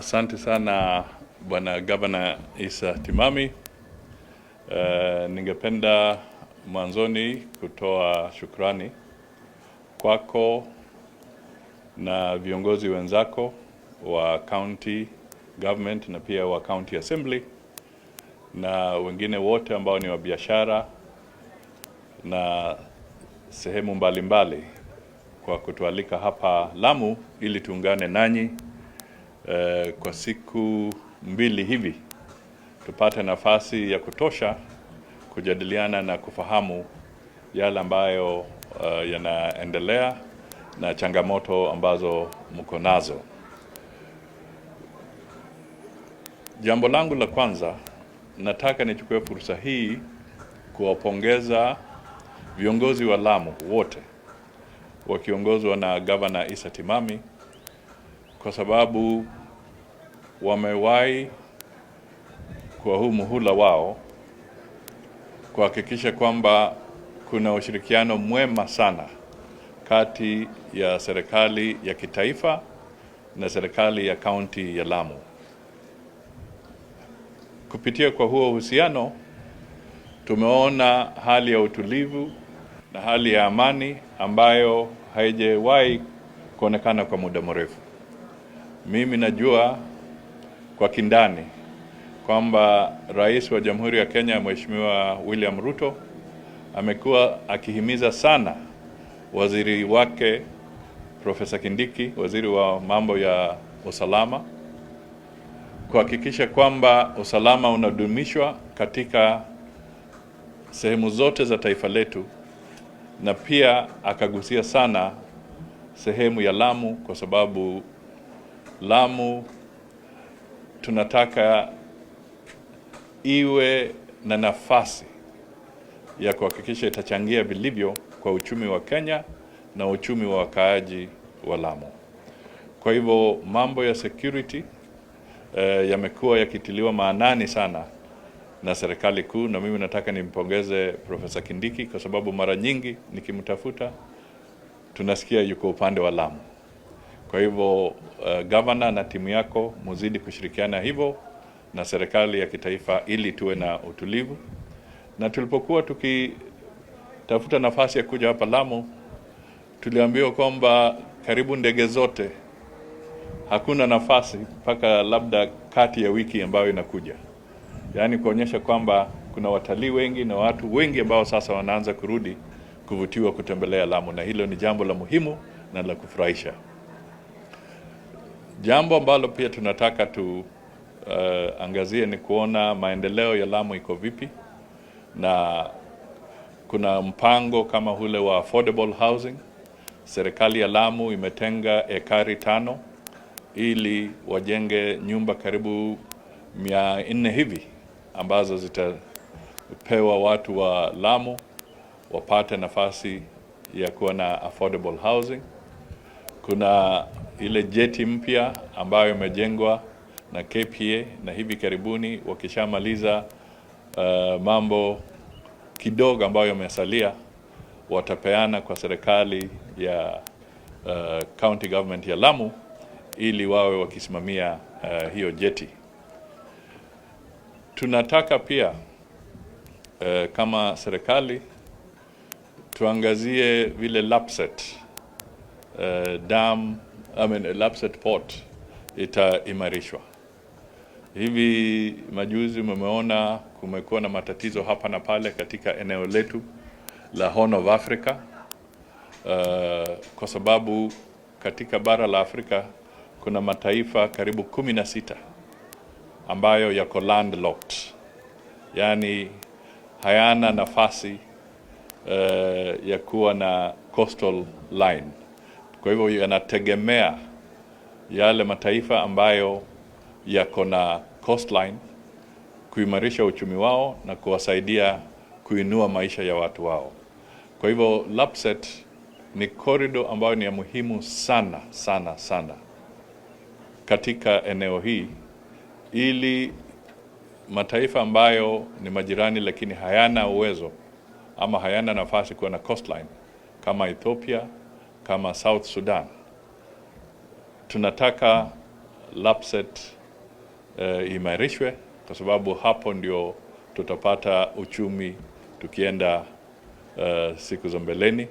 Asante sana Bwana Gavana Isa Timami. Ningependa mwanzoni kutoa shukrani kwako na viongozi wenzako wa county government na pia wa county assembly na wengine wote ambao ni wa biashara na sehemu mbalimbali kwa kutualika hapa Lamu ili tuungane nanyi kwa siku mbili hivi tupate nafasi ya kutosha kujadiliana na kufahamu yale ambayo yanaendelea na changamoto ambazo mko nazo. Jambo langu la kwanza, nataka nichukue fursa hii kuwapongeza viongozi wa Lamu wote wakiongozwa na Gavana Isa Timami kwa sababu wamewahi kwa huu muhula wao kuhakikisha kwamba kuna ushirikiano mwema sana kati ya serikali ya kitaifa na serikali ya kaunti ya Lamu. Kupitia kwa huo uhusiano tumeona hali ya utulivu na hali ya amani ambayo haijawahi kuonekana kwa muda mrefu. Mimi najua kwa kindani kwamba Rais wa Jamhuri ya Kenya Mheshimiwa William Ruto amekuwa akihimiza sana waziri wake Profesa Kindiki, waziri wa mambo ya usalama, kuhakikisha kwamba usalama unadumishwa katika sehemu zote za taifa letu, na pia akagusia sana sehemu ya Lamu kwa sababu Lamu tunataka iwe na nafasi ya kuhakikisha itachangia vilivyo kwa uchumi wa Kenya na uchumi wa wakaaji wa Lamu. Kwa hivyo mambo ya security yamekuwa yakitiliwa maanani sana na serikali kuu, na mimi nataka nimpongeze Profesa Kindiki kwa sababu mara nyingi nikimtafuta tunasikia yuko upande wa Lamu. Kwa hivyo gavana na timu yako muzidi kushirikiana hivyo na serikali ya kitaifa ili tuwe na utulivu. Na tulipokuwa tukitafuta nafasi ya kuja hapa Lamu, tuliambiwa kwamba karibu ndege zote hakuna nafasi mpaka labda kati ya wiki ambayo inakuja. Yaani kuonyesha kwamba kuna watalii wengi na watu wengi ambao sasa wanaanza kurudi kuvutiwa kutembelea Lamu, na hilo ni jambo la muhimu na la kufurahisha. Jambo ambalo pia tunataka angazie ni kuona maendeleo ya Lamu iko vipi, na kuna mpango kama ule wa affordable housing. Serikali ya Lamu imetenga ekari 5 ili wajenge nyumba karibu 400 hivi ambazo zitapewa watu wa Lamu wapate nafasi ya kuwa na affordable housing. Kuna ile jeti mpya ambayo imejengwa na KPA, na hivi karibuni wakishamaliza mambo kidogo ambayo yamesalia watapeana kwa serikali ya county government ya Lamu ili wawe wakisimamia hiyo jeti. Tunataka pia kama serikali tuangazie vile Lapset Lapset Port itaimarishwa. Hivi majuzi mmeona kumekuwa na matatizo hapa na pale katika eneo letu la Horn of Africa, kwa sababu katika bara la Afrika kuna mataifa karibu 16 ambayo yako landlocked, yani hayana nafasi ya kuwa na coastal line. Kwa hivyo yanategemea yale mataifa ambayo yako na coastline kuimarisha uchumi wao na kuwasaidia kuinua maisha ya watu wao. Kwa hivyo Lapset ni corridor ambayo ni ya muhimu sana sana sana katika eneo hii, ili mataifa ambayo ni majirani lakini hayana uwezo ama hayana nafasi kuwa na coastline kama Ethiopia, kama South Sudan, tunataka LAPSSET imarishwe, kwa sababu hapo ndio tutapata uchumi tukienda siku za mbeleni.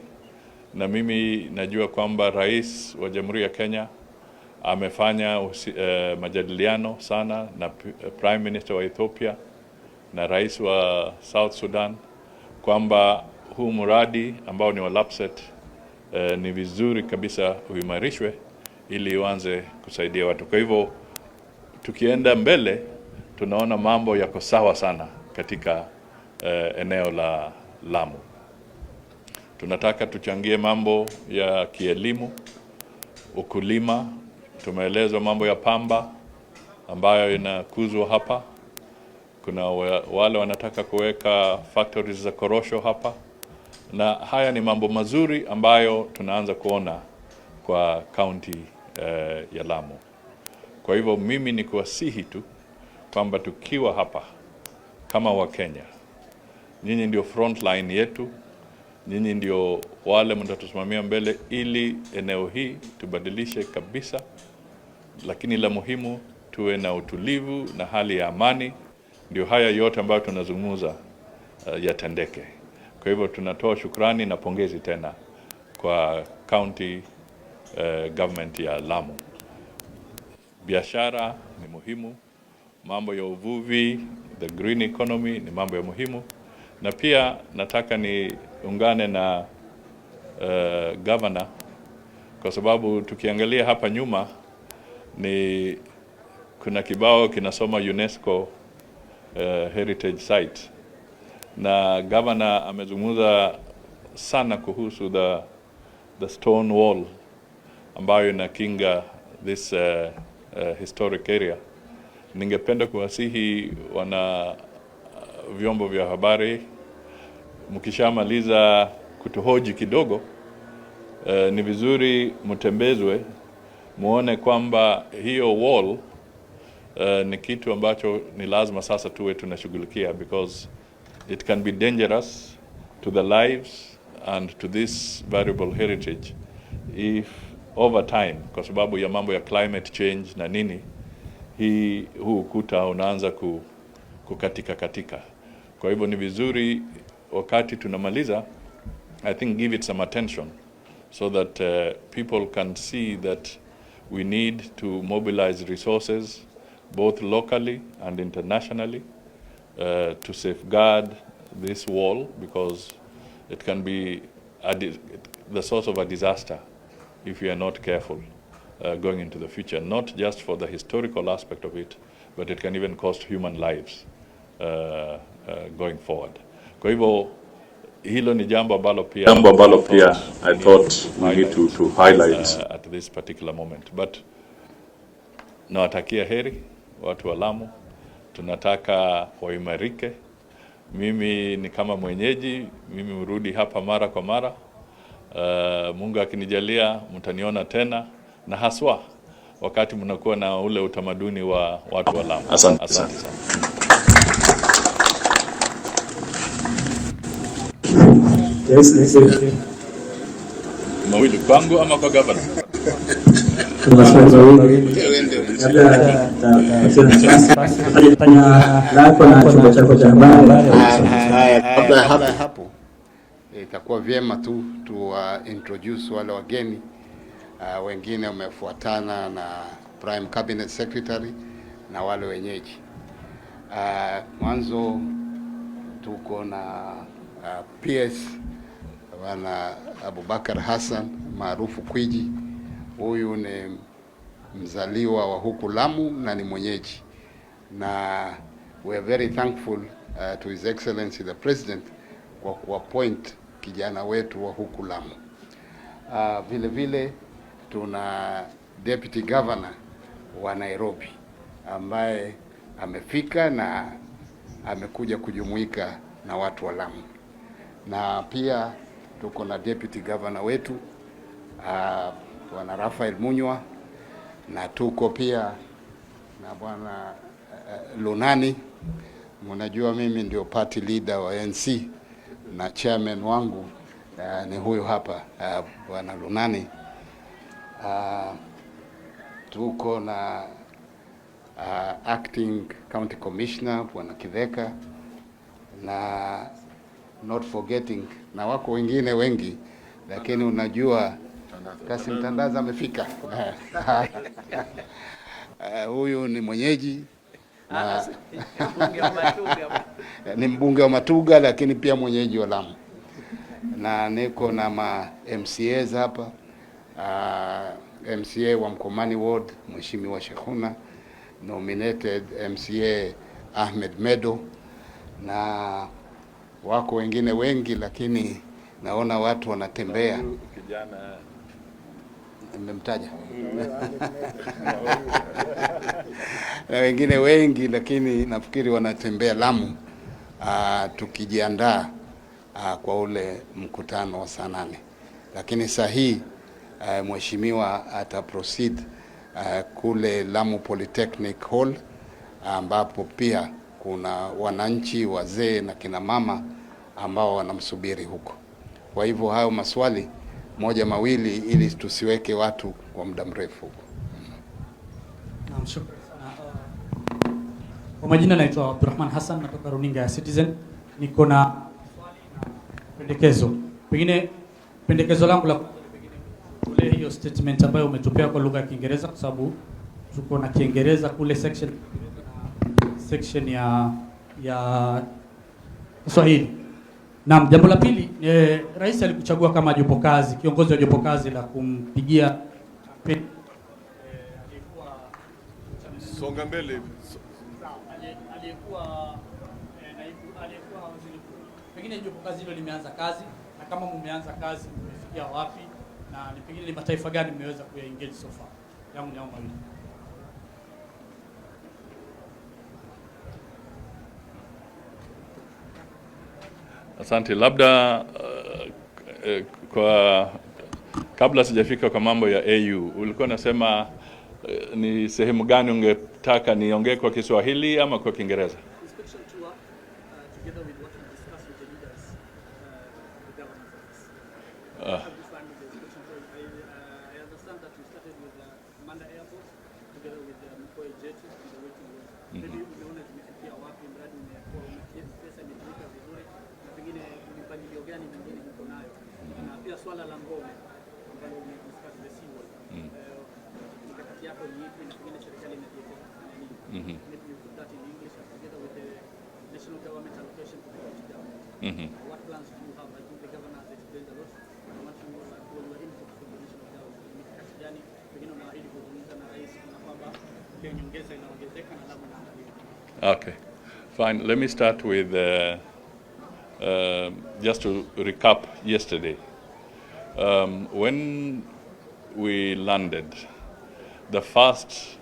Na mimi najua kwamba Rais wa Jamhuri ya Kenya amefanya majadiliano sana na Prime Minister wa Ethiopia na Rais wa South Sudan kwamba huu mradi ambao ni wa LAPSSET ni vizuri kabisa uimarishwe ili uanze kusaidia watu. Kwa hivyo tukienda mbele tunaona mambo yako sawa sana katika eneo la Lamu. Tunataka tuchangie mambo ya kielimu, ukulima. Tumeelezwa mambo ya pamba ambayo inakuzwa hapa. Kuna wale wanataka kuweka factories za korosho hapa, na haya ni mambo mazuri ambayo tunaanza kuona kwa county ya Lamu. Kwa hivyo mimi ni kuwasihi tu kwamba tukiwa hapa kama Wakenya, nyinyi ndio front line yetu, nyinyi ndio wale mtatusimamia mbele ili eneo hii tubadilishe kabisa, lakini la muhimu tuwe na utulivu na hali ya amani, ndio haya yote ambayo tunazungumza yatendeke. Kwa hivyo tunatoa shukrani na pongezi tena kwa county government ya Lamu. Biashara ni muhimu, mambo ya uvuvi, the green economy ni mambo ya muhimu, na pia nataka niungane na governor, kwa sababu tukiangalia hapa nyuma kuna kibao kinasoma UNESCO heritage site, na governor amezungumza sana kuhusu the stone wall ambayo inakinga this historic area. Ningependa kuwasihi wana vyombo vya habari, mkishamaliza kutuhoji kidogo, ni vizuri mtembezwe muone kwamba hiyo wall ni kitu ambacho ni lazima sasa tuwe tunashughulikia, because it can be dangerous to the lives and to this valuable heritage if over time, kwa sababu ya mambo ya climate change na nini, huu ukuta unaanza katika. Kwa hivyo ni vizuri wakati tunamaliza, I think give it some attention so that people can see that we need to mobilize resources both locally and internationally to safeguard this wall, because it can be the source of a disaster if we are not careful going into the future, not just for the historical aspect of it, but it can even cost human lives going forward. Kwa hivyo hilo ni jambo ambalo pia I thought we need to highlight at this particular moment. But nawatakia heri watu wa Lamu, tunataka waimarike. Mimi ni kama mwenyeji, mimi urudi hapa mara kwa mara. Mungu akinijalia mtaniona tena, na haswa wakati mnakuwa na ule utamaduni wa watu wa Lamu. Asante sana. Yes. Mawili kwangu ama kwa governor? Kabla hapo itakuwa vyema tu introduce wale wageni wengine wamefuatana na Prime Cabinet Secretary na wale wenyeji. Mwanzo tuko na PS wana Abubakar Hassan maarufu Kwiji. Huyu ni mzaliwa wa huku Lamu na ni mwenyeji, na we are very thankful to His Excellency the President kwa kuappoint kijana wetu wa huku Lamu. Vile vile tuna Deputy Governor wa Nairobi ambaye amefika na amekuja kujumuika na watu wa Lamu, na pia tuko na Deputy Governor wetu Bwana Rafael Munywa, na tuko pia na Bwana Lunani. Mnajua mimi ndio party leader wa NC na chairman wangu ni huyu hapa Bwana Lunani. Tuko na acting county commissioner Bwana Kidheka, na not forgetting na wako wengine wengi, lakini unajua Kasi Mtandaza amefika. Huyu ni mwenyeji na ni mbunge wa Matuga, lakini pia mwenyeji wa Lamu, na niko na ma MCAs hapa. MCA wa Mkomani Ward Mheshimiwa Shekuna, nominated MCA Ahmed Medo, na wako wengine wengi, lakini naona watu wanatembea. Kijana nimemtaja na wengine wengi, lakini nafikiri wanatembea Lamu tukijiandaa kwa ule mkutano wa saa 8. Lakini saa hii mheshimiwa ataproceed kule Lamu Polytechnic Hall, ambapo pia kuna wananchi wazee na kina mama ambao wanamsubiri huko. Kwa hivyo hayo maswali moja mawili ili tusiweke watu kwa muda mrefu huko. Naam, shukrani sana. Kwa majina naitwa Abdurrahman Hassan, natoka runinga ya Citizen. Niko na swali na pendekezo. Pengine pendekezo langu la kule hiyo statement ambayo umetupea kwa lugha ya Kiingereza, kwa sababu tuko na Kiingereza kule section ya Kiswahili. Naam, jambo la pili, rais alikuchagua kama jopo kazi, kiongozi wa jopo kazi la kumpigia kampeni aliyekuwa songa mbele aliyekuwa waziri mkuu. Pengine jopo kazi hilo limeanza kazi, na kama mmeanza kazi mmefikia wapi, na ni pengine ni mataifa gani mmeweza kuyaengage so far? Yangu ni mawili. Asante. Labda kwa kabla sijafika kwa mambo ya AU, ulikuwa nasema ni sehemu gani ungetaka niongee kwa Kiswahili ama kwa Kiingereza? What plans do you have? I think the governor has explained a lot. I want to know your input from the national government. Mikakati gani pengine unaahidi kuzungumza na rais na kwamba ile nyongeza inaongezeka na labda naangalia. Okay, fine. Let me start with just to recap yesterday. When we landed, the first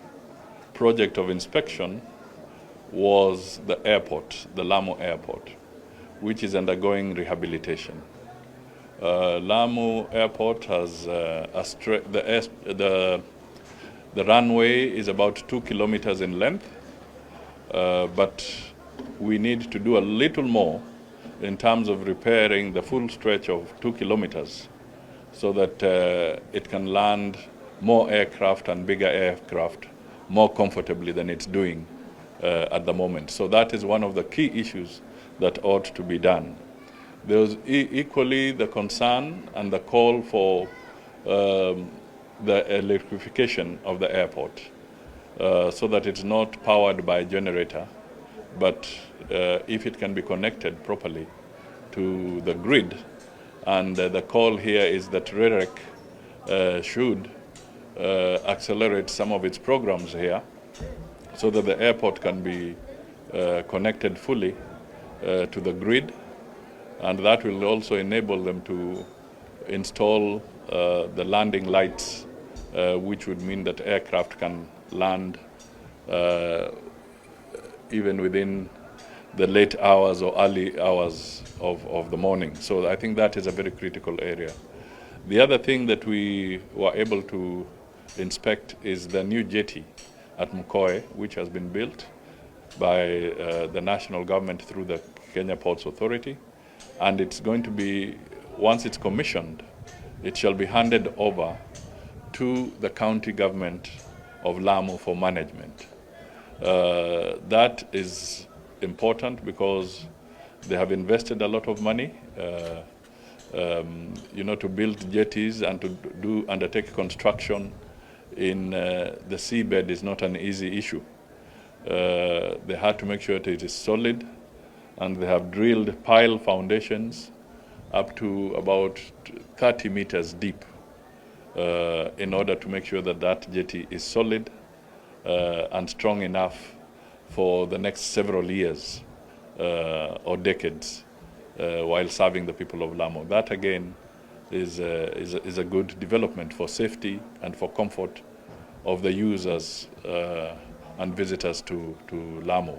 project of inspection was the airport, the Lamu airport, which is undergoing rehabilitation. Lamu Airport has the runway is about 2 kilometers in length, but we need to do a little more in terms of repairing the full stretch of 2 kilometers so that it can land more aircraft and bigger aircraft more comfortably than it's doing at the moment. So that is one of the key issues that ought to be done. There was equally the concern and the call for the electrification of the airport so that it's not powered by a generator, but if it can be connected properly to the grid. And the call here is that REREC should accelerate some of its programs here so that the airport can be connected fully to the grid, and that will also enable them to install the landing lights, which would mean that aircraft can land even within the late hours or early hours of the morning. So I think that is a very critical area. The other thing that we were able to inspect is the new jetty at Mkoe, which has been built by the national government through the Kenya Ports Authority, and it's going to be, once it's commissioned, it shall be handed over to the county government of Lamu for management. That is important because they have invested a lot of money, to build jetties and to undertake construction in the seabed is not an easy issue. They had to make sure that it is solid, and they have drilled pile foundations up to about 30 meters deep in order to make sure that that jetty is solid and strong enough for the next several years or decades while serving the people of Lamu. That again is a good development for safety and for comfort of the users and visitors to Lamu.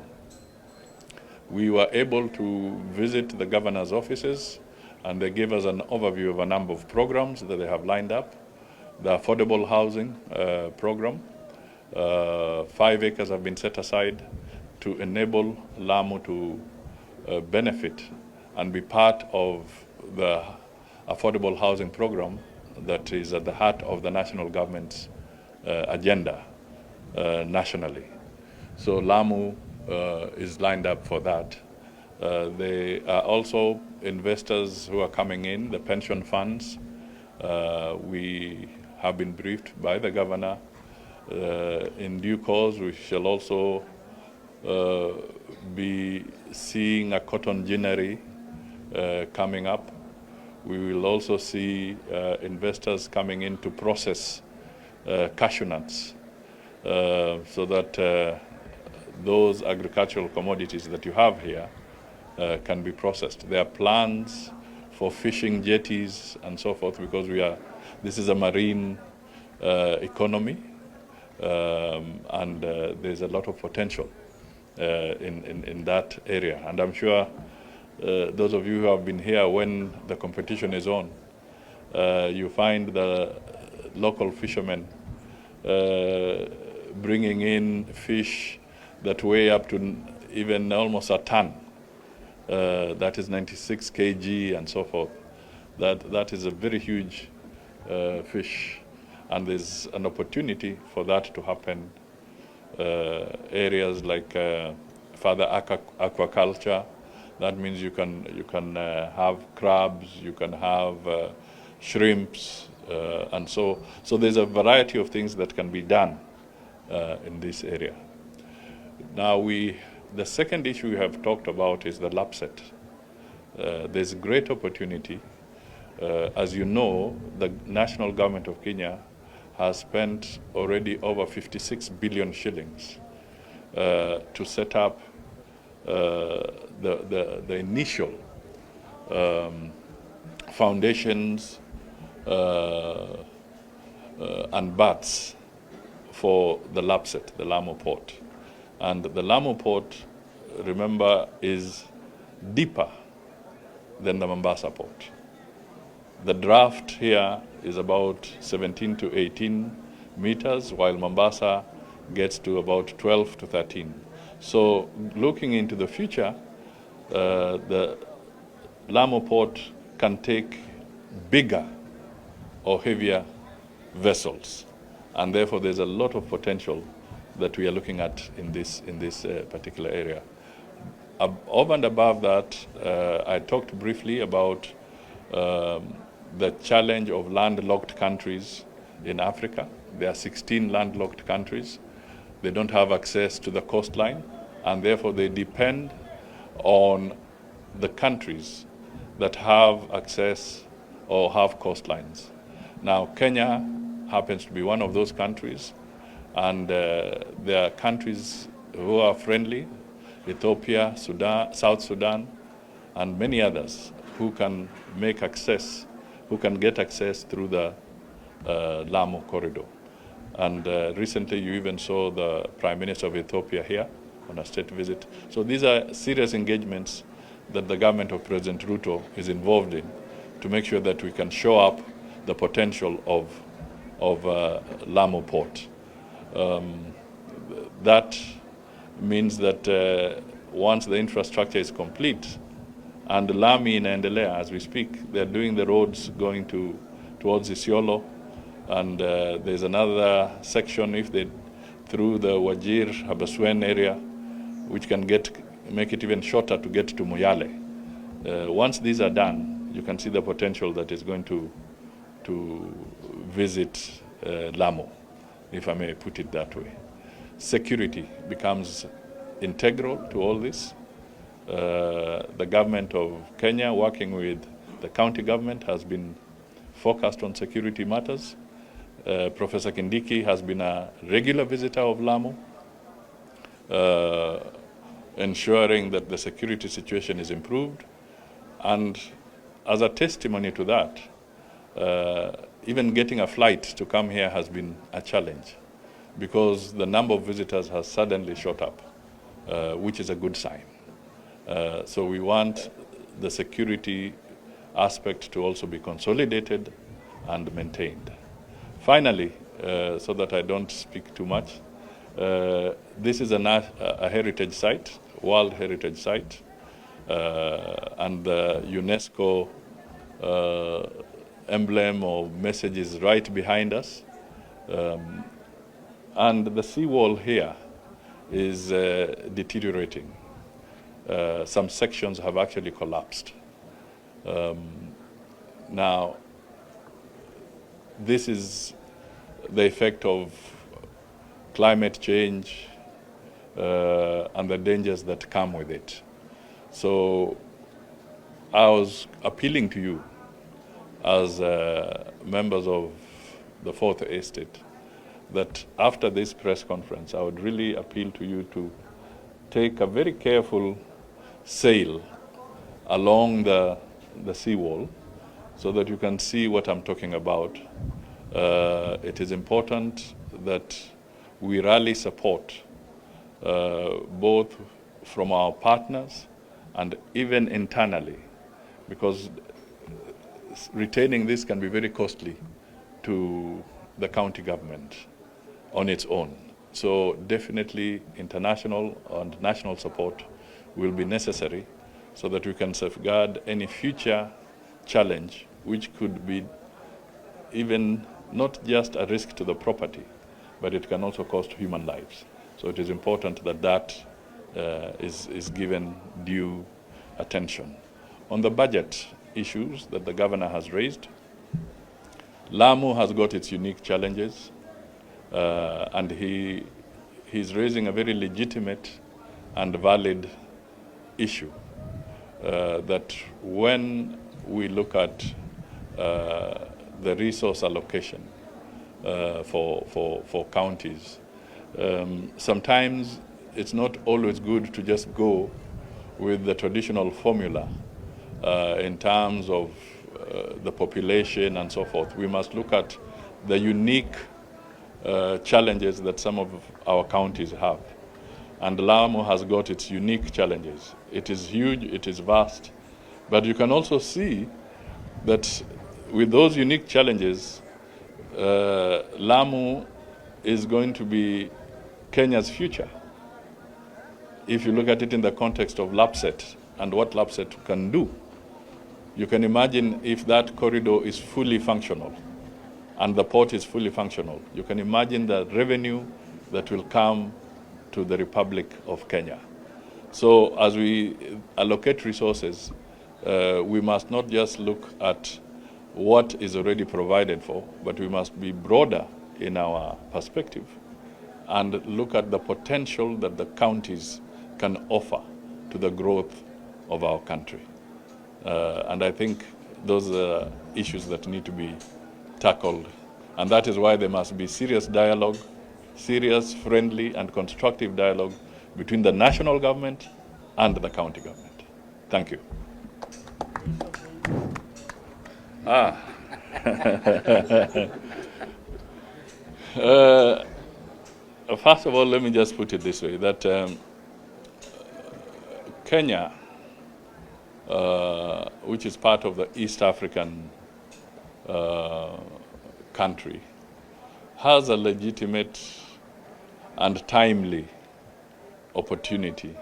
We were able to visit the governor's offices, and they gave us an overview of a number of programs that they have lined up. The affordable housing program, 5 acres have been set aside to enable Lamu to benefit and be part of the affordable housing program that is at the heart of the national government's agenda nationally. So Lamu is lined up for that. There are also investors who are coming in, the pension funds. We have been briefed by the governor. In due course, we shall also be seeing a cotton ginnery coming up. We will also see investors coming in to process cashew nuts so that those agricultural commodities that you have here can be processed. There are plans for fishing jetties and so forth because this is a marine economy and there's a lot of potential in that area. And I'm sure those of you who have been here when the competition is on, you find the local fishermen bringing in fish that weigh up to even almost a ton. That is 96 kg and so forth. That is a very huge fish, and there's an opportunity for that to happen. Areas like further aquaculture. That means you can have crabs, you can have shrimps, and so there's a variety of things that can be done in this area. Now the second issue we have talked about is the lapset. There's great opportunity. As you know, the national government of Kenya has spent already over 56 billion shillings to set up the initial foundations and berths for the lapset, the Lamu port. And the Lamu port, remember, is deeper than the Mombasa port. The draft here is about 17 to 18 meters, while Mombasa gets to about 12 to 13. So looking into the future, the Lamu port can take bigger or heavier vessels, and therefore there's a lot of potential that we are looking at in this particular area. Over and above that, I talked briefly about the challenge of landlocked countries in Africa. There are 16 landlocked countries. They don't have access to the coastline, and therefore they depend on the countries that have access or have coastlines. Now, Kenya happens to be one of those countries, and there are countries who are friendly, Ethiopia, Sudan, South Sudan, and many others who can make access, who can get access through the Lamu corridor. And recently you even saw the Prime Minister of Ethiopia here on a state visit. So these are serious engagements that the government of President Ruto is involved in to make sure that we can show up the potential of Lamu port. That means that once the infrastructure is complete, and Lami inaendelea as we speak, they're doing the roads going towards Isiolo, and there's another section. If they through the Wajir, Habaswen area, which can make it even shorter to get to Moyale. Once these are done, you can see the potential that is going to visit Lamu, if I may put it that way. Security becomes integral to all this. The government of Kenya, working with the county government, has been focused on security matters. Professor Kindiki has been a regular visitor of Lamu, ensuring that the security situation is improved. And as a testimony to that, even getting a flight to come here has been a challenge, because the number of visitors has suddenly shot up, which is a good sign. So we want the security aspect to also be consolidated and maintained. Finally, so that I don't speak too much, this is a heritage site, World Heritage Site, and the UNESCO emblem or message is right behind us. And the seawall here is deteriorating. Some sections have actually collapsed. Now, this is the effect of climate change and the dangers that come with it. So I was appealing to you as members of the Fourth Estate that after this press conference, I would really appeal to you to take a very careful sail along the seawall so that you can see what I'm talking about. It is important that we rally support both from our partners and even internally, because retaining this can be very costly to the county government on its own. So definitely international and national support will be necessary so that we can safeguard any future challenge which could be even not just a risk to the property, but it can also cost human lives. So it is important that that is given due attention. On the budget issues that the governor has raised, Lamu has got its unique challenges, and he's raising a very legitimate and valid issue that when we look at the resource allocation for counties, sometimes it's not always good to just go with the traditional formula in terms of the population and so forth. We must look at the unique challenges that some of our counties have. And Lamu has got its unique challenges. It is huge, it is vast, but you can also see that with those unique challenges, Lamu is going to be Kenya's future. If you look at it in the context of LAPSSET and what LAPSSET can do, you can imagine if that corridor is fully functional and the port is fully functional, you can imagine the revenue that will come to the Republic of Kenya. So as we allocate resources, we must not just look at what is already provided for, but we must be broader in our perspective and look at the potential that the counties can offer to the growth of our country. And I think those are issues that need to be tackled. And that is why there must be serious dialogue, serious, friendly, and constructive dialogue between the national government and the county government. Thank you. First of all, let me just put it this way, that Kenya, which is part of the East African country, has a legitimate and timely opportunity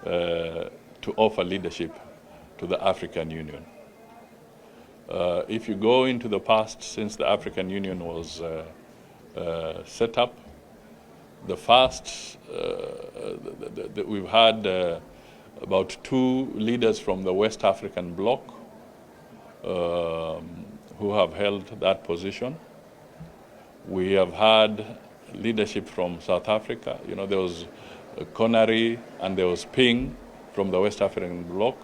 to offer leadership to the African Union. If you go into the past, since the African Union was set up, the first, we've had about 2 leaders from the West African bloc who have held that position. We have had leadership from South Africa. You know, there was Connery and there was Ping from the West African bloc.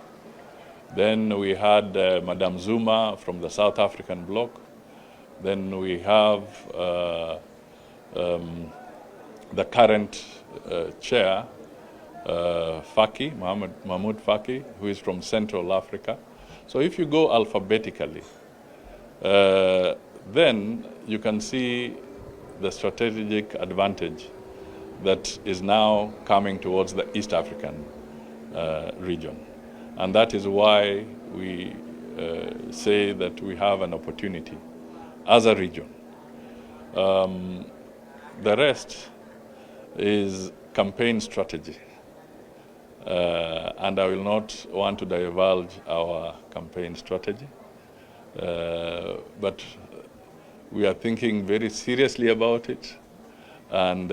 Then we had Madame Zuma from the South African bloc. Then we have the current chair, Faki, Mahmoud Faki, who is from Central Africa. So if you go alphabetically, then you can see the strategic advantage that is now coming towards the East African region. And that is why we say that we have an opportunity as a region. The rest is campaign strategy. And I will not want to divulge our campaign strategy. But we are thinking very seriously about it. And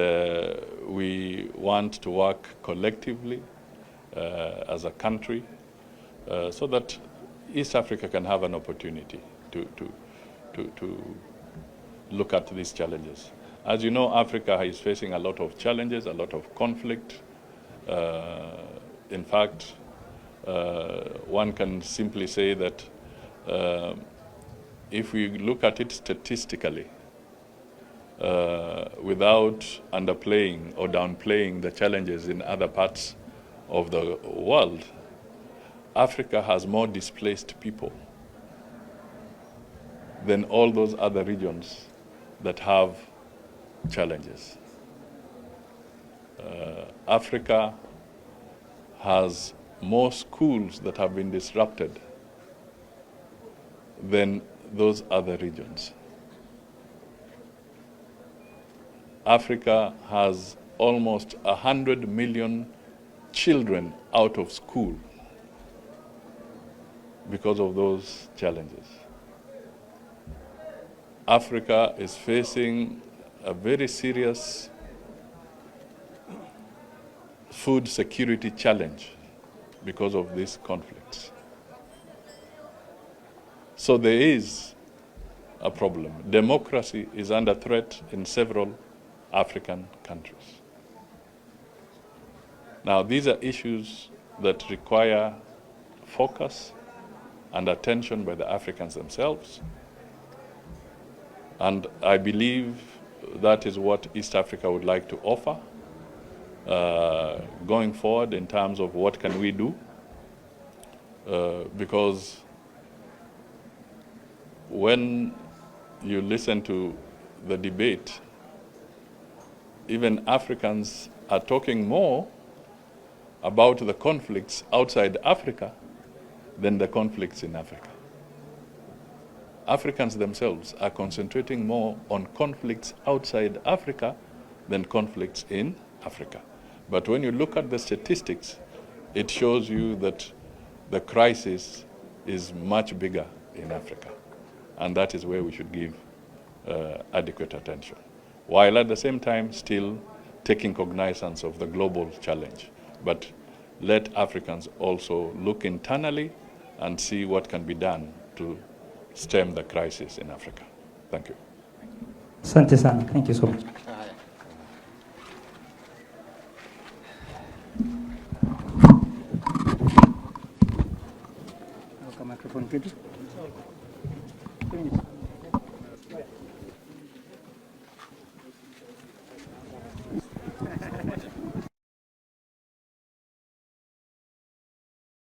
we want to work collectively as a country so that East Africa can have an opportunity to look at these challenges. As you know, Africa is facing a lot of challenges, a lot of conflict. In fact, one can simply say that if we look at it statistically, without underplaying or downplaying the challenges in other parts of the world, Africa has more displaced people than all those other regions that have challenges. Africa has more schools that have been disrupted than those other regions. Africa has almost 100 million children out of school because of those challenges. Africa is facing a very serious food security challenge because of these conflicts. So there is a problem. Democracy is under threat in several African countries. Now, these are issues that require focus and attention by the Africans themselves. And I believe that is what East Africa would like to offer going forward in terms of what can we do. Because when you listen to the debate, even Africans are talking more about the conflicts outside Africa than the conflicts in Africa. Africans themselves are concentrating more on conflicts outside Africa than conflicts in Africa. But when you look at the statistics, it shows you that the crisis is much bigger in Africa. And that is where we should give adequate attention, while at the same time still taking cognizance of the global challenge. But let Africans also look internally and see what can be done to stem the crisis in Africa. Thank you. Asante sana. Thank you so much. Microphone,